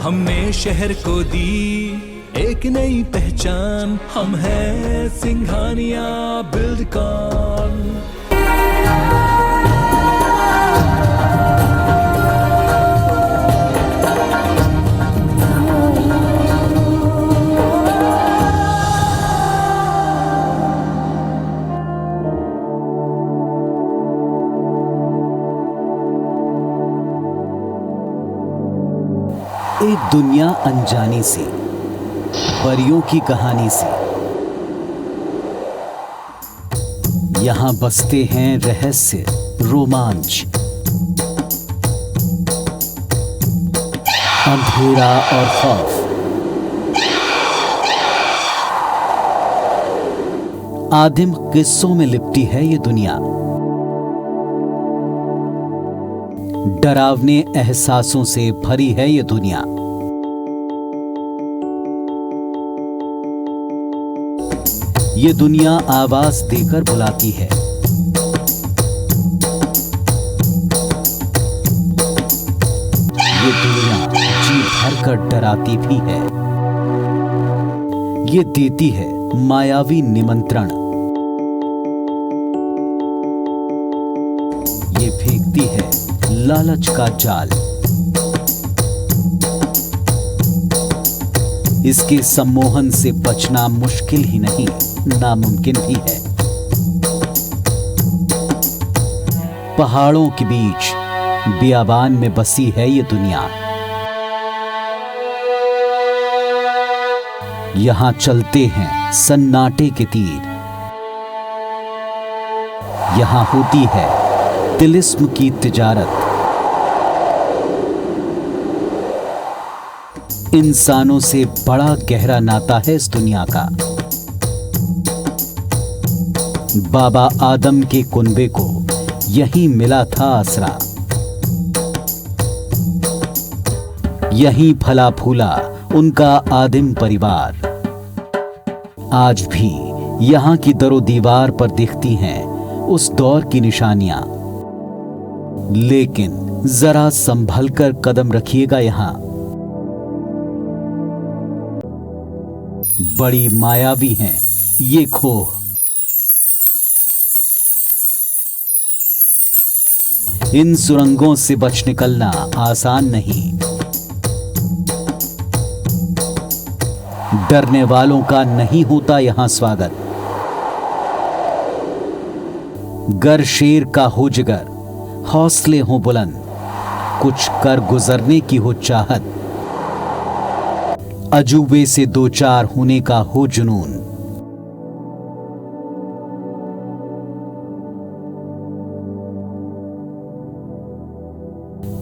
हमने शहर को दी एक नई पहचान, हम हैं सिंघानिया बिल्डकॉन। एक दुनिया अनजानी सी, परियों की कहानी सी। यहां बसते हैं रहस्य, रोमांच, अंधेरा और खौफ। आदिम किस्सों में लिपटी है ये दुनिया, डरावने एहसासों से भरी है ये दुनिया। ये दुनिया आवाज देकर बुलाती है, ये दुनिया जी भरकर डराती भी है। ये देती है मायावी निमंत्रण, ये फेंकती है लालच का जाल। इसके सम्मोहन से बचना मुश्किल ही नहीं, नामुमकिन भी है। पहाड़ों के बीच बियाबान में बसी है ये दुनिया। यहां चलते हैं सन्नाटे के तीर, यहां होती है तिलिस्म की तिजारत। इंसानों से बड़ा गहरा नाता है इस दुनिया का। बाबा आदम के कुनबे को यहीं मिला था आसरा, यहीं फला फूला उनका आदिम परिवार। आज भी यहां की दरो दीवार पर दिखती हैं उस दौर की निशानियां। लेकिन जरा संभल कर कदम रखिएगा, यहां बड़ी मायावी हैं ये खोह। इन सुरंगों से बच निकलना आसान नहीं। डरने वालों का नहीं होता यहां स्वागत। गर शेर का हो जिगर, हौसले हो बुलंद, कुछ कर गुजरने की हो चाहत, अजूबे से दो चार होने का हो जुनून।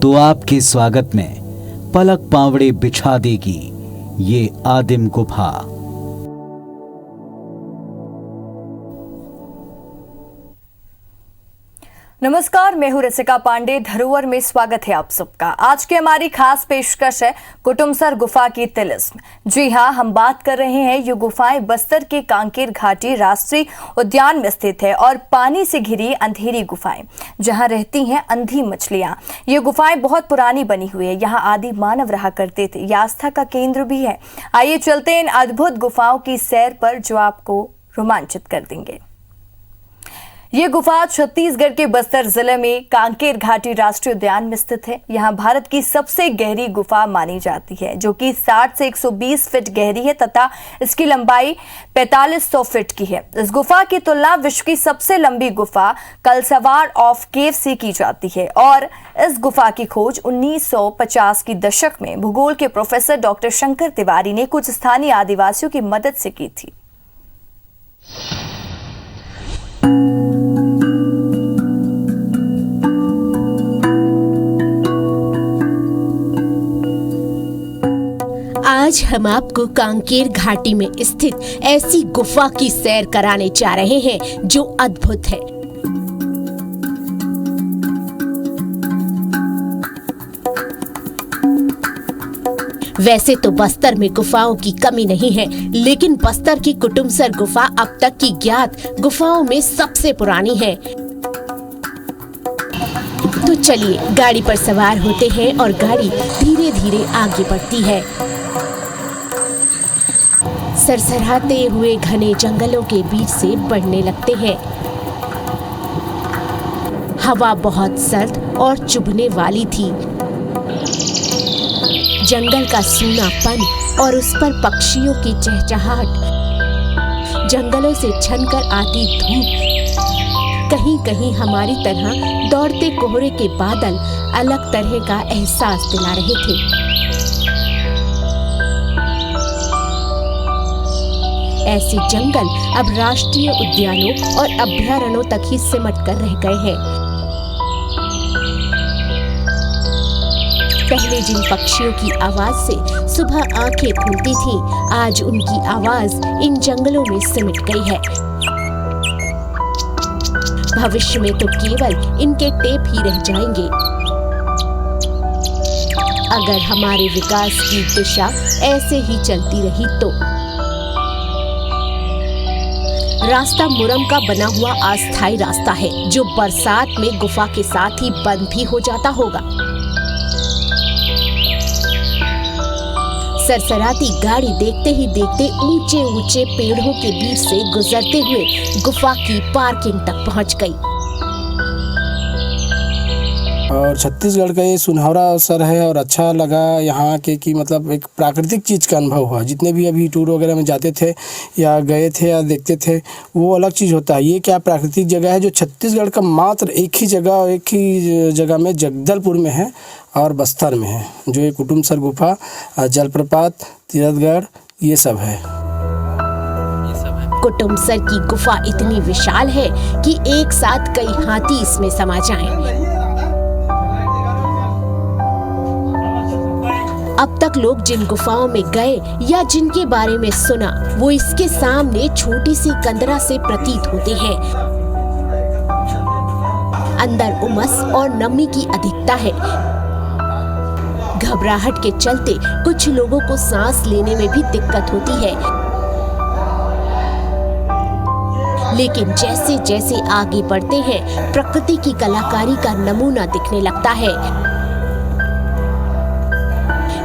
तो आपके स्वागत में पलक पावड़े बिछा देगी ये आदिम गुफा। नमस्कार, मैं हूं रसिका पांडे। धरोहर में स्वागत है आप सबका। आज की हमारी खास पेशकश है कुटुमसर गुफा की तिलिस्म। जी हां, हम बात कर रहे हैं ये गुफाएं बस्तर के कांकेर घाटी राष्ट्रीय उद्यान में स्थित है और पानी से घिरी अंधेरी गुफाएं जहां रहती हैं अंधी मछलियां। ये गुफाएं बहुत पुरानी बनी हुई है। यहाँ आदि मानव रहा करते थे। ये आस्था का केंद्र भी है। आइए चलते हैं इन अद्भुत गुफाओं की सैर पर जो आपको रोमांचित कर देंगे। ये गुफा छत्तीसगढ़ के बस्तर जिले में कांकेर घाटी राष्ट्रीय उद्यान में स्थित है। यहाँ भारत की सबसे गहरी गुफा मानी जाती है, जो कि 60 से 120 फीट गहरी है तथा इसकी लंबाई 4500 फीट की है। इस गुफा की तुलना विश्व की सबसे लंबी गुफा कलसवार ऑफ केव से की जाती है और इस गुफा की खोज 1950 की दशक में भूगोल के प्रोफेसर डॉक्टर शंकर तिवारी ने कुछ स्थानीय आदिवासियों की मदद से की थी। आज हम आपको कांकेर घाटी में स्थित ऐसी गुफा की सैर कराने जा रहे हैं जो अद्भुत है। वैसे तो बस्तर में गुफाओं की कमी नहीं है, लेकिन बस्तर की कुटुमसर गुफा अब तक की ज्ञात गुफाओं में सबसे पुरानी है। तो तो चलिए गाड़ी पर सवार होते हैं और गाड़ी धीरे धीरे आगे बढ़ती है। सरसराते हुए घने जंगलों के बीच से बढ़ने लगते हैं। हवा बहुत सर्द और चुभने वाली थी। जंगल का सूनापन और उस पर पक्षियों की चहचहाट, जंगलों से छनकर आती धूप, कहीं कहीं हमारी तरह दौड़ते कोहरे के बादल अलग तरह का एहसास दिला रहे थे। ऐसे जंगल अब राष्ट्रीय उद्यानों और अभयारण्यों तक ही सिमट कर रह गए हैं। पहले जिन पक्षियों की आवाज से सुबह आंखें खुलती थीं, आज उनकी आवाज इन जंगलों में सिमट गई है। भविष्य में तो केवल इनके टेप ही रह जाएंगे। अगर हमारे विकास की दिशा ऐसे ही चलती रही तो। रास्ता मुरम का बना हुआ अस्थायी रास्ता है, जो बरसात में गुफा के साथ ही बंद भी हो जाता होगा। सरसराती गाड़ी देखते ही देखते ऊंचे ऊंचे पेड़ों के बीच से गुजरते हुए गुफा की पार्किंग तक पहुंच गई। और छत्तीसगढ़ का ये सुनहरा अवसर है और अच्छा लगा यहाँ के कि मतलब एक प्राकृतिक चीज़ का अनुभव हुआ। जितने भी अभी टूर वगैरह में जाते थे या गए थे या देखते थे, वो अलग चीज़ होता है। ये क्या प्राकृतिक जगह है जो छत्तीसगढ़ का मात्र एक ही जगह में जगदलपुर में है और बस्तर में है, जो ये कुटुमसर गुफा, जलप्रपात, तीरथगढ़, ये सब है। कुटुमसर की गुफा इतनी विशाल है कि एक साथ कई हाथी इसमें समा जाएं। अब तक लोग जिन गुफाओं में गए या जिनके बारे में सुना, वो इसके सामने छोटी सी कंदरा से प्रतीत होते हैं। अंदर उमस और नमी की अधिकता है। घबराहट के चलते कुछ लोगों को सांस लेने में भी दिक्कत होती है। लेकिन जैसे जैसे आगे बढ़ते हैं, प्रकृति की कलाकारी का नमूना दिखने लगता है,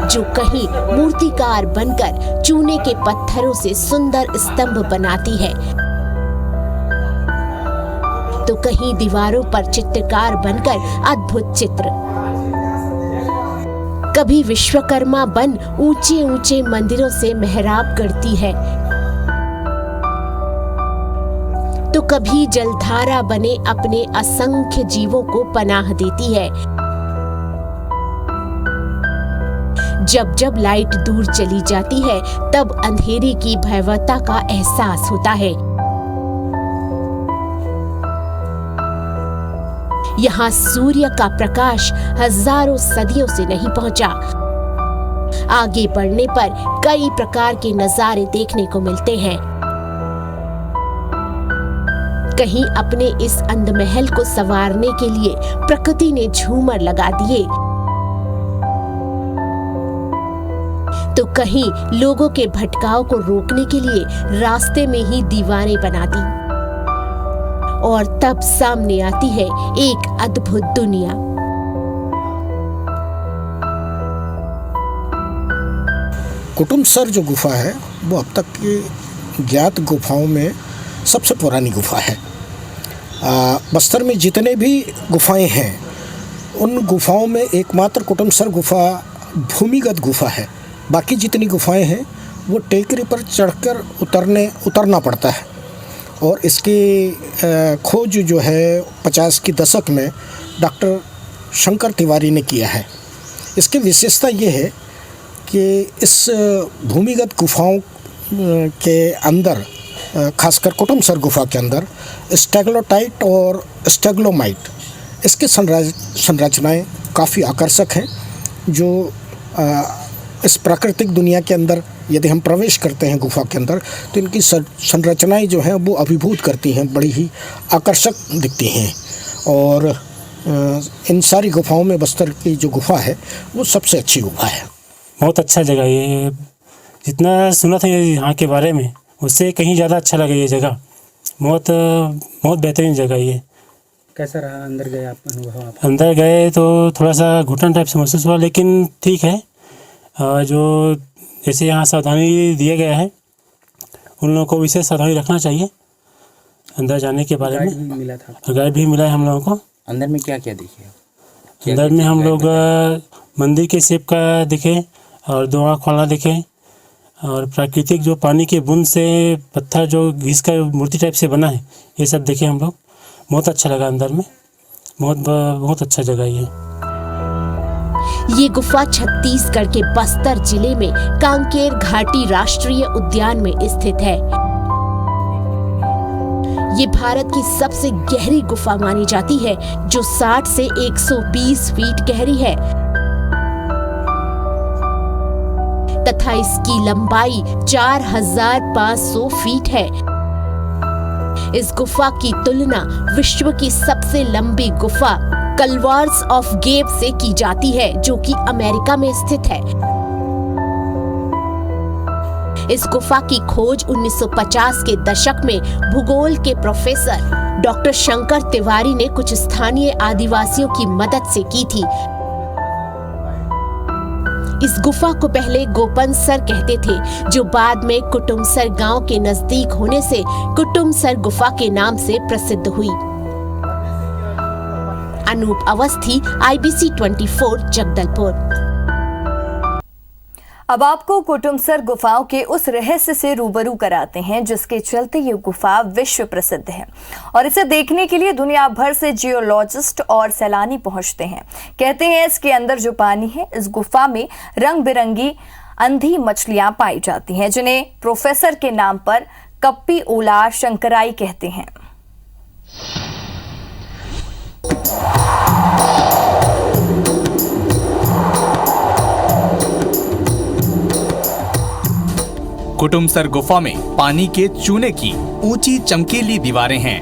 जो कहीं मूर्तिकार बनकर चूने के पत्थरों से सुंदर स्तंभ बनाती है, तो कहीं दीवारों पर चित्रकार बनकर अद्भुत चित्र, कभी विश्वकर्मा बन ऊंचे ऊंचे मंदिरों से मेहराब करती है, तो कभी जलधारा बने अपने असंख्य जीवों को पनाह देती है। जब जब लाइट दूर चली जाती है, तब अंधेरे की भयावहता का एहसास होता है। यहाँ सूर्य का प्रकाश हजारों सदियों से नहीं पहुंचा। आगे बढ़ने पर कई प्रकार के नजारे देखने को मिलते हैं। कहीं अपने इस अंधमहल को संवारने के लिए प्रकृति ने झूमर लगा दिए, तो कहीं लोगों के भटकाव को रोकने के लिए रास्ते में ही दीवारें बना दी। और तब सामने आती है एक अद्भुत दुनिया। कुटुमसर जो गुफा है, वो अब तक की ज्ञात गुफाओं में सबसे पुरानी गुफा है। बस्तर में जितने भी गुफाएं हैं, उन गुफाओं में एकमात्र कुटुमसर गुफा भूमिगत गुफा है। बाकी जितनी गुफाएं हैं वो टेकरी पर चढ़कर उतरना पड़ता है। और इसकी खोज जो है 50 के दशक में डॉक्टर शंकर तिवारी ने किया है। इसकी विशेषता ये है कि इस भूमिगत गुफाओं के अंदर, खासकर कुटुमसर गुफा के अंदर, स्टेगलोटाइट और स्टेगलोमाइट, इसके संरचनाएं काफ़ी आकर्षक हैं, जो इस प्राकृतिक दुनिया के अंदर यदि हम प्रवेश करते हैं गुफा के अंदर, तो इनकी संरचनाएं जो हैं वो अभिभूत करती हैं, बड़ी ही आकर्षक दिखती हैं। और इन सारी गुफाओं में बस्तर की जो गुफा है वो सबसे अच्छी गुफा है। बहुत अच्छा जगह ये, जितना सुना था यहाँ के बारे में उससे कहीं ज़्यादा अच्छा लगा ये जगह। बहुत बेहतरीन जगह ये। कैसा रहा अंदर गए आप अनुभव आप? अंदर गए तो थोड़ा सा घुटन टाइप से महसूस हुआ, लेकिन ठीक है। जो जैसे यहाँ सावधानी दिया गया है, उन लोगों को विशेष सावधानी रखना चाहिए अंदर जाने के बारे गाइड में। भी मिला था? गाइड भी मिला है हम लोगों को। अंदर में क्या क्या देखिए? अंदर में हम लोग मंदिर के शेप का देखे और दो आँख वाला देखे, और प्राकृतिक जो पानी के बूंद से पत्थर जो घिस का मूर्ति टाइप से बना है, ये सब देखे हम लोग। बहुत अच्छा लगा अंदर में, बहुत अच्छा जगह ये। ये गुफा छत्तीसगढ़ के बस्तर जिले में कांकेर घाटी राष्ट्रीय उद्यान में स्थित है। ये भारत की सबसे गहरी गुफा मानी जाती है, जो 60 से 120 फीट गहरी है तथा इसकी लंबाई 4500 फीट है। इस गुफा की तुलना विश्व की सबसे लंबी गुफा कलवार्स ऑफ गेब से की जाती है, जो कि अमेरिका में स्थित है। इस गुफा की खोज 1950 के दशक में भूगोल के प्रोफेसर डॉक्टर शंकर तिवारी ने कुछ स्थानीय आदिवासियों की मदद से की थी। इस गुफा को पहले गोपनसर कहते थे, जो बाद में कुटुमसर गांव के नजदीक होने से कुटुमसर गुफा के नाम से प्रसिद्ध हुई। अनूप अवस्थी, IBC 24, जगदलपुर। अब आपको कुटुमसर गुफाओं के उस रहस्य से रूबरू कराते हैं जिसके चलते ये गुफा विश्व प्रसिद्ध है, और इसे देखने के लिए दुनिया भर से जियोलॉजिस्ट और सैलानी पहुंचते हैं। कहते हैं इसके अंदर जो पानी है, इस गुफा में रंग बिरंगी अंधी मछलियां पाई जाती हैं, जिन्हें प्रोफेसर के नाम पर कप्पी ओला शंकराई कहते हैं। कुटुमसर गुफा में पानी के चूने की ऊंची चमकीली दीवारें हैं,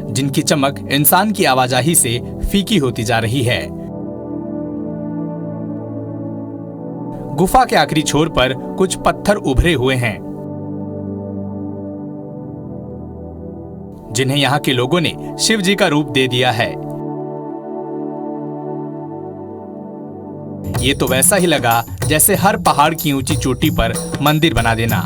जिनकी चमक इंसान की आवाजाही से फीकी होती जा रही है। गुफा के आखिरी छोर पर कुछ पत्थर उभरे हुए हैं, जिन्हें यहाँ के लोगों ने शिव जी का रूप दे दिया है। ये तो वैसा ही लगा जैसे हर पहाड़ की ऊंची चोटी पर मंदिर बना देना।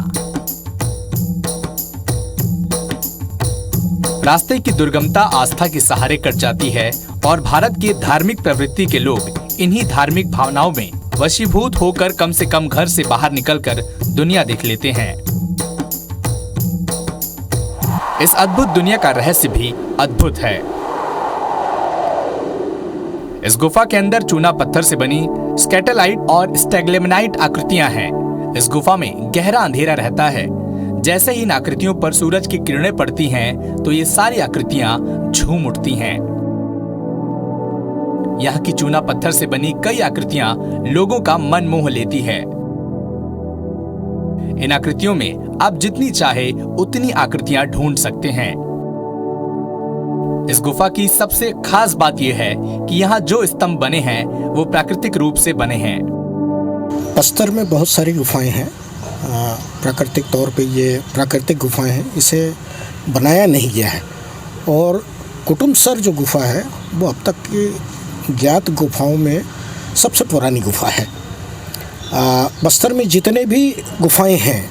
रास्ते की दुर्गमता आस्था के सहारे कट जाती है, और भारत के धार्मिक प्रवृत्ति के लोग इन्हीं धार्मिक भावनाओं में वशीभूत होकर कम से कम घर से बाहर निकलकर दुनिया देख लेते हैं। इस अद्भुत दुनिया का रहस्य भी अद्भुत है। इस गुफा के अंदर चूना पत्थर से बनी स्केटेलाइट और स्टेगलेमनाइट आकृतियां हैं। इस गुफा में गहरा अंधेरा रहता है। जैसे ही इन आकृतियों पर सूरज की किरणें पड़ती हैं, तो ये सारी आकृतियां झूम उठती हैं। यहाँ की चूना पत्थर से बनी कई आकृतियां लोगों का मन मोह लेती है। इन आकृतियों में आप जितनी चाहे उतनी आकृतियां ढूंढ सकते हैं। इस गुफा की सबसे खास बात यह है कि यहाँ जो स्तंभ बने हैं वो प्राकृतिक रूप से बने हैं। बस्तर में बहुत सारी गुफाएं हैं। प्राकृतिक तौर पे ये प्राकृतिक गुफाएं हैं, इसे बनाया नहीं गया है। और कुटुमसर जो गुफा है वो अब तक की ज्ञात गुफाओं में सबसे पुरानी गुफा है। बस्तर में जितने भी गुफाएं हैं,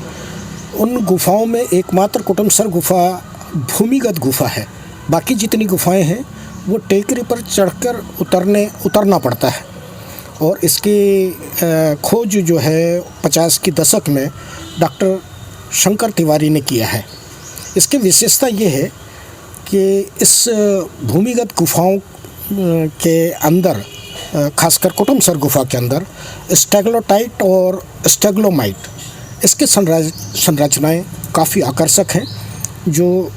उन गुफाओं में एकमात्र कुटुमसर गुफा भूमिगत गुफा है। बाकी जितनी गुफाएं हैं वो टेकरी पर चढ़कर उतरना पड़ता है। और इसकी खोज जो है 50 के दशक में डॉक्टर शंकर तिवारी ने किया है। इसकी विशेषता ये है कि इस भूमिगत गुफाओं के अंदर, खासकर कुटुमसर गुफा के अंदर, स्टेगलोटाइट और स्टेगलोमाइट, इसके संरचनाएं काफ़ी आकर्षक हैं, जो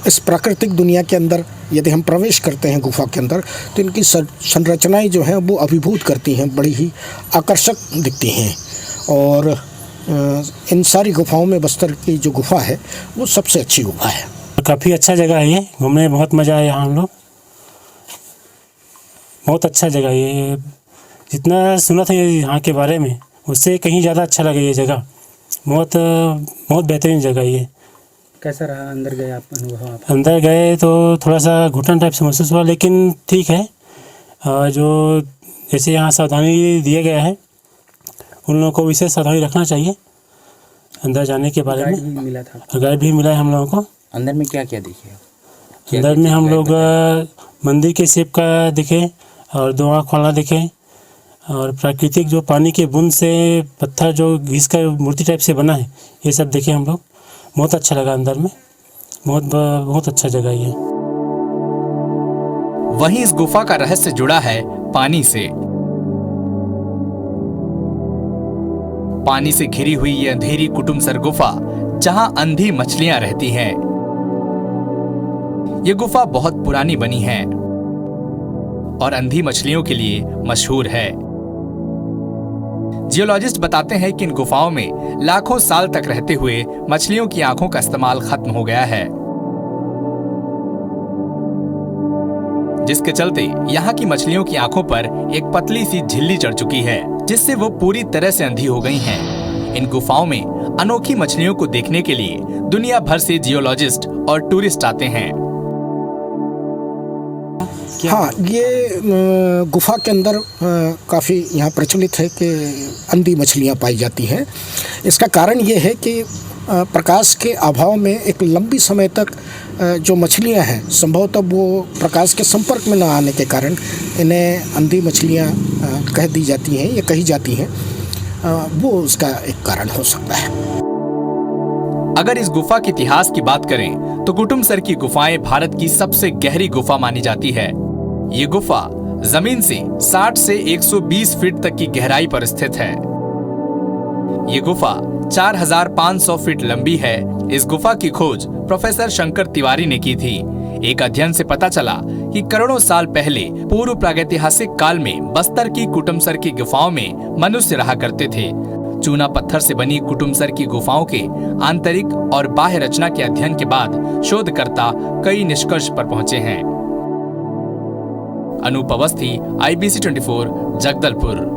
इस प्राकृतिक दुनिया के अंदर यदि हम प्रवेश करते हैं गुफा के अंदर, तो इनकी संरचनाएं जो हैं वो अभिभूत करती हैं, बड़ी ही आकर्षक दिखती हैं। और इन सारी गुफाओं में बस्तर की जो गुफा है वो सबसे अच्छी गुफा है। काफ़ी अच्छा जगह है ये, घूमने में बहुत मज़ा आया हम लोग। बहुत अच्छा जगह है ये, जितना सुना था यहाँ के बारे में उससे कहीं ज़्यादा अच्छा लगा ये जगह। बहुत बेहतरीन जगह ये। कैसा रहा अंदर गए आप अनुभव आपका? अंदर गए तो थोड़ा सा घुटन टाइप से महसूस हुआ, लेकिन ठीक है। जो जैसे यहाँ सावधानी दिया गया है, उन लोगों को विशेष सावधानी रखना चाहिए अंदर जाने के बारे गाइड में। भी मिला था? गाइड भी मिला है हम लोगों को। अंदर में क्या क्या देखे? अंदर में हम लोग मंदिर के शेप का दिखे और दो आँख वाला दिखे, और प्राकृतिक जो पानी के बूंद से पत्थर जो घिस का मूर्ति टाइप से बना है, ये सब देखे हम लोग। बहुत अच्छा लगा अंदर में, बहुत अच्छा जगह ये। वहीं इस गुफा का रहस्य जुड़ा है पानी से। पानी से घिरी हुई ये अंधेरी कुटुमसर गुफा, जहां अंधी मछलियां रहती हैं। ये गुफा बहुत पुरानी बनी है और अंधी मछलियों के लिए मशहूर है। जियोलॉजिस्ट बताते हैं कि इन गुफाओं में लाखों साल तक रहते हुए मछलियों की आंखों का इस्तेमाल खत्म हो गया है, जिसके चलते यहाँ की मछलियों की आंखों पर एक पतली सी झिल्ली चढ़ चुकी है, जिससे वो पूरी तरह से अंधी हो गई हैं। इन गुफाओं में अनोखी मछलियों को देखने के लिए दुनिया भर से जियोलॉजिस्ट और टूरिस्ट आते हैं। हाँ, ये गुफा के अंदर काफ़ी यहाँ प्रचलित है कि अंधी मछलियाँ पाई जाती हैं। इसका कारण ये है कि प्रकाश के अभाव में एक लंबी समय तक जो मछलियाँ हैं, संभवतः वो प्रकाश के संपर्क में न आने के कारण इन्हें अंधी मछलियाँ कह दी जाती हैं या कही जाती हैं। वो उसका एक कारण हो सकता है। अगर इस गुफा के इतिहास की बात करें तो कुटुमसर की गुफाएं भारत की सबसे गहरी गुफा मानी जाती है। ये गुफा जमीन से 60 से 120 फीट तक की गहराई पर स्थित है। ये गुफा 4500 फीट लंबी है। इस गुफा की खोज प्रोफेसर शंकर तिवारी ने की थी। एक अध्ययन से पता चला कि करोड़ों साल पहले पूर्व प्रागैतिहासिक काल में बस्तर की कुटुमसर की गुफाओं में मनुष्य रहा करते थे। चूना पत्थर से बनी कुटुमसर की गुफाओं के आंतरिक और बाह्य रचना के अध्ययन के बाद शोधकर्ता कई निष्कर्ष पर पहुंचे हैं। अनूप अवस्थी, IBC 24, जगदलपुर।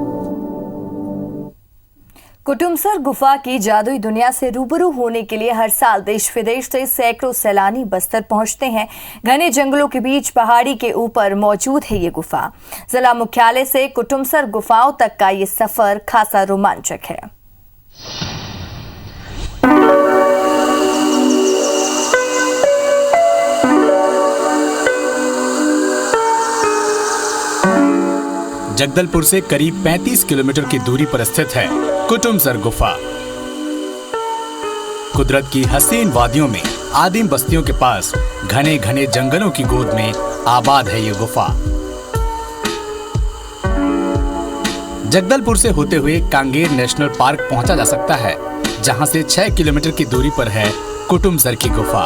कुटुमसर गुफा की जादुई दुनिया से रूबरू होने के लिए हर साल देश विदेश से सैकड़ों सैलानी बस्तर पहुंचते हैं। घने जंगलों के बीच पहाड़ी के ऊपर मौजूद है ये गुफा। जिला मुख्यालय से कुटुमसर गुफाओं तक का ये सफर खासा रोमांचक है। जगदलपुर से करीब 35 किलोमीटर की दूरी पर स्थित है कुटुमसर गुफा। कुदरत की हसीन वादियों में आदिम बस्तियों के पास घने घने जंगलों की गोद में आबाद है ये गुफा। जगदलपुर से होते हुए कांगेर नेशनल पार्क पहुंचा जा सकता है, जहां से 6 किलोमीटर की दूरी पर है कुटुमसर की गुफा।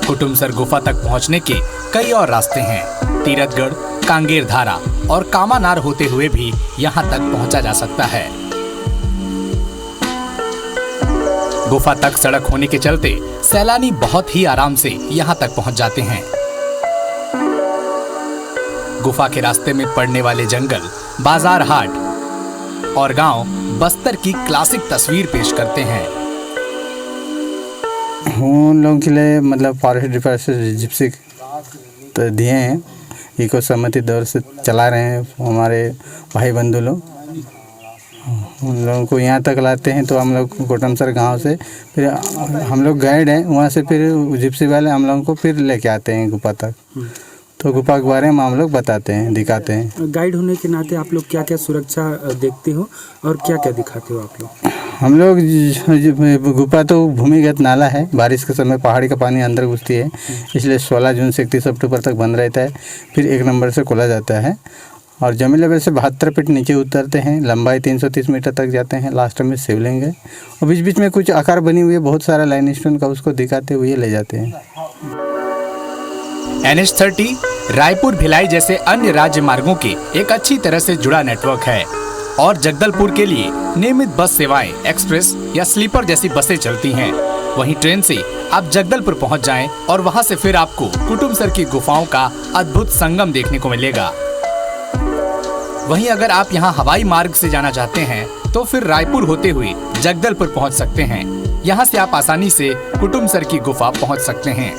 कुटुमसर गुफा तक पहुंचने के कई और रास्ते हैं। तीरथगढ़, कांगेर धारा और कामानार होते हुए भी यहां तक पहुंचा जा सकता है। गुफा तक सड़क होने के चलते सैलानी बहुत ही आराम से यहां तक पहुंच जाते हैं। गुफा के रास्ते में पड़ने वाले जंगल, बाजार, हाट और गांव बस्तर की क्लासिक तस्वीर पेश करते हैं। उन लोगों के लिए मतलब फॉरेस्ट डिपार्टमेंट से जिप्सी तो दिए हैं, इको सहमति दौर से चला रहे हैं हमारे भाई बंधु लोग। उन लोगों को यहाँ तक लाते हैं तो हम लोग कुटुमसर गांव से फिर हम लोग गाइड हैं, वहाँ से फिर जिप्सी वाले हम लोगों को फिर लेके आते हैं गुफा तक। तो गुफा के बारे में हम लोग बताते हैं, दिखाते हैं। गाइड होने के नाते आप लोग क्या क्या सुरक्षा देखते हो और क्या क्या दिखाते हो आप लोग? हम लोग गुफा तो भूमिगत नाला है, बारिश के समय पहाड़ी का पानी अंदर घुसती है, इसलिए 16 जून से 31 अक्टूबर तक बंद रहता है। फिर 1 नंबर से खोला जाता है और जमीन लेवल से 72 फीट नीचे उतरते हैं। लंबाई 330 मीटर तक जाते हैं। लास्ट में शिवलिंग है और बीच बीच में कुछ आकार बनी हुई है बहुत सारा लाइन स्टोन का, उसको दिखाते हुए ले जाते हैं। NH30 रायपुर, भिलाई जैसे अन्य राज्य मार्गों के एक अच्छी तरह से जुड़ा नेटवर्क है और जगदलपुर के लिए नियमित बस सेवाएं, एक्सप्रेस या स्लीपर जैसी बसें चलती हैं। वहीं ट्रेन से आप जगदलपुर पहुंच जाएं और वहां से फिर आपको कुटुमसर की गुफाओं का अद्भुत संगम देखने को मिलेगा। वहीं अगर आप यहां हवाई मार्ग से जाना चाहते हैं तो फिर रायपुर होते हुए जगदलपुर पहुंच सकते हैं। यहां से आप आसानी से कुटुमसर की गुफा पहुंच सकते हैं।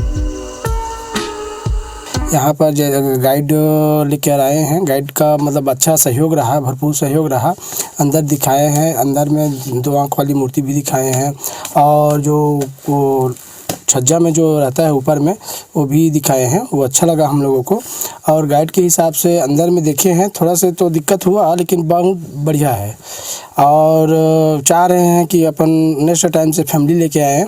यहाँ पर गाइड लेकर आए हैं। गाइड का मतलब अच्छा सहयोग रहा, भरपूर सहयोग रहा। अंदर दिखाए हैं, अंदर में 2 आँख वाली मूर्ति भी दिखाए हैं और जो वो छज्जा में जो रहता है ऊपर में वो भी दिखाए हैं। वो अच्छा लगा हम लोगों को। और गाइड के हिसाब से अंदर में देखे हैं, थोड़ा से तो दिक्कत हुआ लेकिन बहुत बढ़िया है। और चाह रहे हैं कि अपन नेक्स्ट टाइम से फैमिली लेके आएँ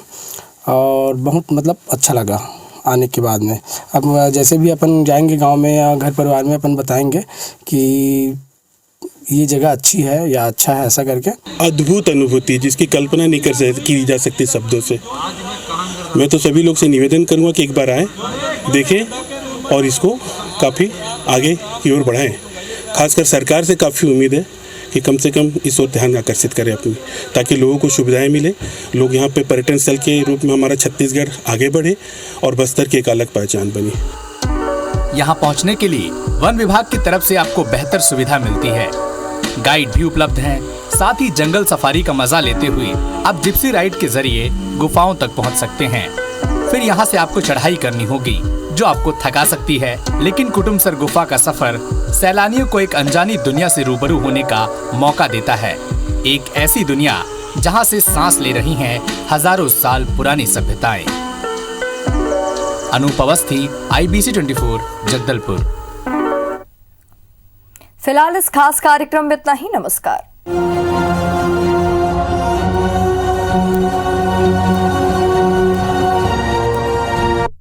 और बहुत मतलब अच्छा लगा आने के बाद में। अब जैसे भी अपन जाएंगे गांव में या घर परिवार में, अपन बताएंगे कि ये जगह अच्छी है या अच्छा है, ऐसा करके। अद्भुत अनुभूति जिसकी कल्पना नहीं की जा सकती शब्दों से। मैं तो सभी लोग से निवेदन करूंगा कि एक बार आएँ, देखें और इसको काफ़ी आगे की ओर बढ़ाएं। खासकर सरकार से काफ़ी उम्मीद है कि कम से कम इस ओर ध्यान आकर्षित करें अपनी, ताकि लोगों को सुविधाएं मिले। लोग यहाँ पे पर्यटन स्थल के रूप में हमारा छत्तीसगढ़ आगे बढ़े और बस्तर की एक अलग पहचान बनी। यहाँ पहुँचने के लिए वन विभाग की तरफ से आपको बेहतर सुविधा मिलती है। गाइड भी उपलब्ध हैं। साथ ही जंगल सफारी का मजा लेते हुए आप जिप्सी राइड के जरिए गुफाओं तक पहुँच सकते हैं। फिर यहाँ से आपको चढ़ाई करनी होगी जो आपको थका सकती है, लेकिन कुटुमसर गुफा का सफर सैलानियों को एक अनजानी दुनिया से रूबरू होने का मौका देता है। एक ऐसी दुनिया जहां से सांस ले रही हैं हजारों साल पुरानी सभ्यताएं। अनूप अवस्थी, IBC 24, जगदलपुर। फिलहाल इस खास कार्यक्रम में इतना ही। नमस्कार।